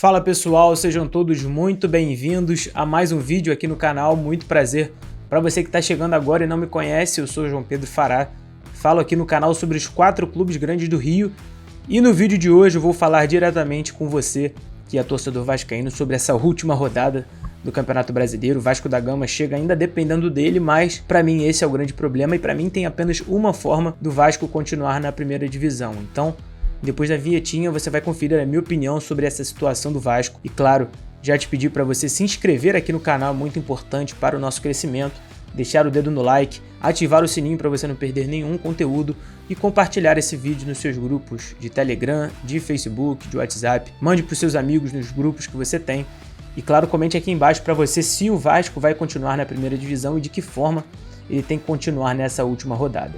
Fala pessoal, sejam todos muito bem-vindos a mais um vídeo aqui no canal, muito prazer. Para você que está chegando agora e não me conhece, eu sou João Pedro Fará, falo aqui no canal sobre os 4 clubes grandes do Rio e no vídeo de hoje eu vou falar diretamente com você, que é torcedor vascaíno, sobre essa última rodada do Campeonato Brasileiro. O Vasco da Gama chega ainda dependendo dele, mas para mim esse é o grande problema e para mim tem apenas uma forma do Vasco continuar na primeira divisão. Então, depois da vinhetinha você vai conferir a minha opinião sobre essa situação do Vasco. E claro, já te pedi para você se inscrever aqui no canal, muito importante para o nosso crescimento, deixar o dedo no like, ativar o sininho para você não perder nenhum conteúdo e compartilhar esse vídeo nos seus grupos de Telegram, de Facebook, de WhatsApp. Mande para os seus amigos nos grupos que você tem. E claro, comente aqui embaixo para você se o Vasco vai continuar na primeira divisão e de que forma ele tem que continuar nessa última rodada.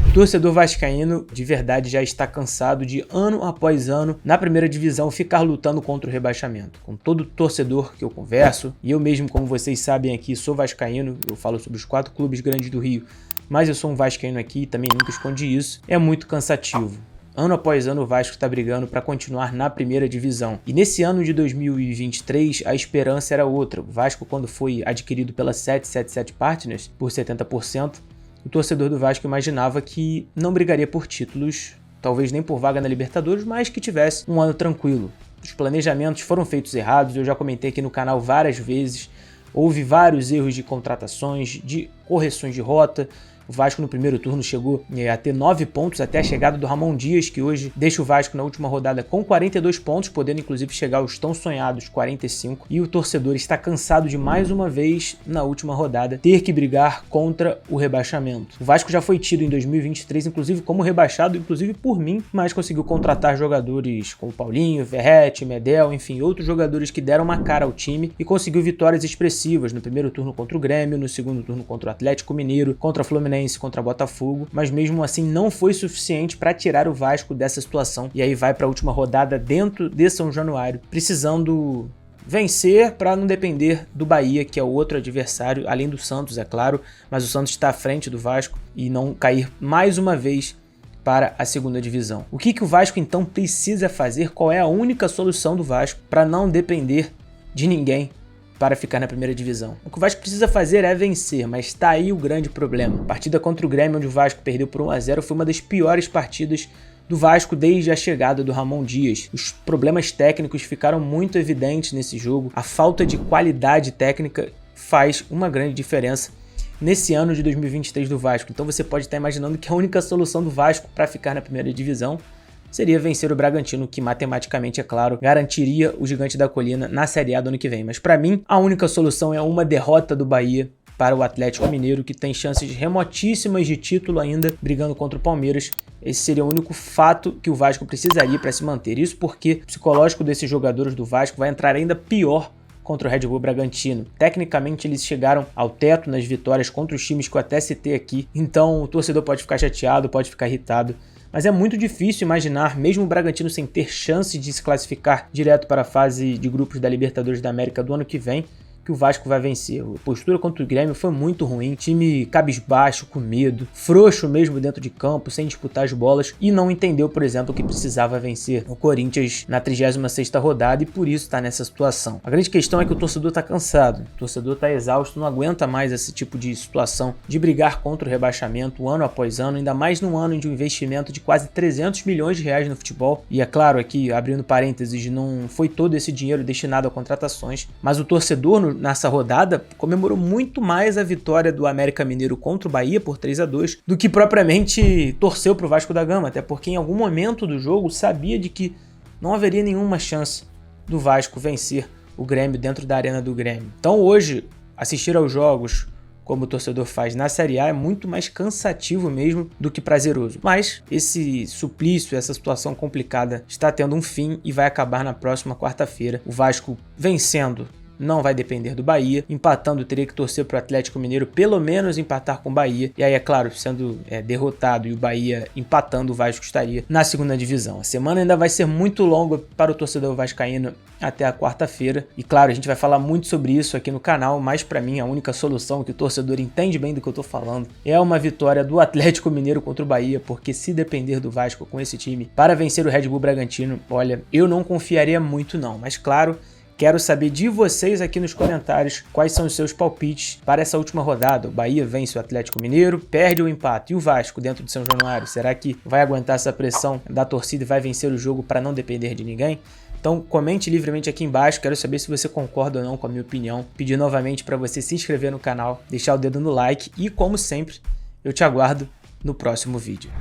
O torcedor vascaíno de verdade já está cansado de ano após ano na primeira divisão ficar lutando contra o rebaixamento. Com todo torcedor que eu converso, e eu mesmo, como vocês sabem aqui, sou vascaíno, eu falo sobre os 4 clubes grandes do Rio, mas eu sou um vascaíno aqui e também nunca escondi isso, é muito cansativo. Ano após ano o Vasco está brigando para continuar na primeira divisão. E nesse ano de 2023 a esperança era outra. O Vasco, quando foi adquirido pela 777 Partners por 70%, o torcedor do Vasco imaginava que não brigaria por títulos, talvez nem por vaga na Libertadores, mas que tivesse um ano tranquilo. Os planejamentos foram feitos errados, eu já comentei aqui no canal várias vezes, houve vários erros de contratações, de correções de rota. O Vasco no primeiro turno chegou a ter 9 pontos até a chegada do Ramon Dias, que hoje deixa o Vasco na última rodada com 42 pontos, podendo inclusive chegar aos tão sonhados 45. E o torcedor está cansado de mais uma vez, na última rodada, ter que brigar contra o rebaixamento. O Vasco já foi tido em 2023, inclusive como rebaixado, inclusive por mim, mas conseguiu contratar jogadores como Paulinho, Verratti, Medel, enfim, outros jogadores que deram uma cara ao time e conseguiu vitórias expressivas no primeiro turno contra o Grêmio, no segundo turno contra o Atlético Mineiro, contra o Fluminense, contra Botafogo, mas mesmo assim não foi suficiente para tirar o Vasco dessa situação e aí vai para a última rodada dentro de São Januário, precisando vencer para não depender do Bahia, que é o outro adversário, além do Santos, é claro, mas o Santos está à frente do Vasco e não cair mais uma vez para a segunda divisão. O que o Vasco então precisa fazer? Qual é a única solução do Vasco para não depender de ninguém para ficar na primeira divisão? O que o Vasco precisa fazer é vencer, mas está aí o grande problema. A partida contra o Grêmio, onde o Vasco perdeu por 1-0, foi uma das piores partidas do Vasco desde a chegada do Ramon Dias. Os problemas técnicos ficaram muito evidentes nesse jogo. A falta de qualidade técnica faz uma grande diferença nesse ano de 2023 do Vasco. Então você pode estar imaginando que a única solução do Vasco para ficar na primeira divisão seria vencer o Bragantino, que matematicamente, é claro, garantiria o Gigante da Colina na Série A do ano que vem. Mas para mim, a única solução é uma derrota do Bahia para o Atlético Mineiro, que tem chances remotíssimas de título ainda, brigando contra o Palmeiras. Esse seria o único fato que o Vasco precisaria para se manter. Isso porque o psicológico desses jogadores do Vasco vai entrar ainda pior contra o Red Bull Bragantino. Tecnicamente eles chegaram ao teto nas vitórias contra os times que eu até citei aqui, então o torcedor pode ficar chateado, pode ficar irritado, mas é muito difícil imaginar, mesmo o Bragantino sem ter chance de se classificar direto para a fase de grupos da Libertadores da América do ano que vem, que o Vasco vai vencer. A postura contra o Grêmio foi muito ruim, time cabisbaixo, com medo, frouxo mesmo dentro de campo, sem disputar as bolas e não entendeu, por exemplo, que precisava vencer o Corinthians na 36ª rodada e por isso está nessa situação. A grande questão é que o torcedor está cansado, o torcedor está exausto, não aguenta mais esse tipo de situação de brigar contra o rebaixamento ano após ano, ainda mais num ano de um investimento de quase 300 milhões de reais no futebol. E é claro, aqui abrindo parênteses, não foi todo esse dinheiro destinado a contratações, mas o torcedor nessa rodada comemorou muito mais a vitória do América Mineiro contra o Bahia por 3-2 do que propriamente torceu para o Vasco da Gama, até porque em algum momento do jogo sabia de que não haveria nenhuma chance do Vasco vencer o Grêmio dentro da arena do Grêmio. Então hoje, assistir aos jogos como o torcedor faz na Série A é muito mais cansativo mesmo do que prazeroso. Mas esse suplício, essa situação complicada está tendo um fim e vai acabar na próxima quarta-feira. O Vasco vencendo não vai depender do Bahia. Empatando, teria que torcer para o Atlético Mineiro pelo menos empatar com o Bahia. E aí, é claro, sendo derrotado e o Bahia empatando, o Vasco estaria na segunda divisão. A semana ainda vai ser muito longa para o torcedor vascaíno até a quarta-feira. E claro, a gente vai falar muito sobre isso aqui no canal, mas para mim a única solução que o torcedor entende bem do que eu tô falando é uma vitória do Atlético Mineiro contra o Bahia, porque se depender do Vasco com esse time para vencer o Red Bull Bragantino, olha, eu não confiaria muito não, mas claro, quero saber de vocês aqui nos comentários quais são os seus palpites para essa última rodada. O Bahia vence o Atlético Mineiro, perde o empate, e o Vasco dentro de São Januário, será que vai aguentar essa pressão da torcida e vai vencer o jogo para não depender de ninguém? Então comente livremente aqui embaixo, quero saber se você concorda ou não com a minha opinião. Pedir novamente para você se inscrever no canal, deixar o dedo no like e, como sempre, eu te aguardo no próximo vídeo.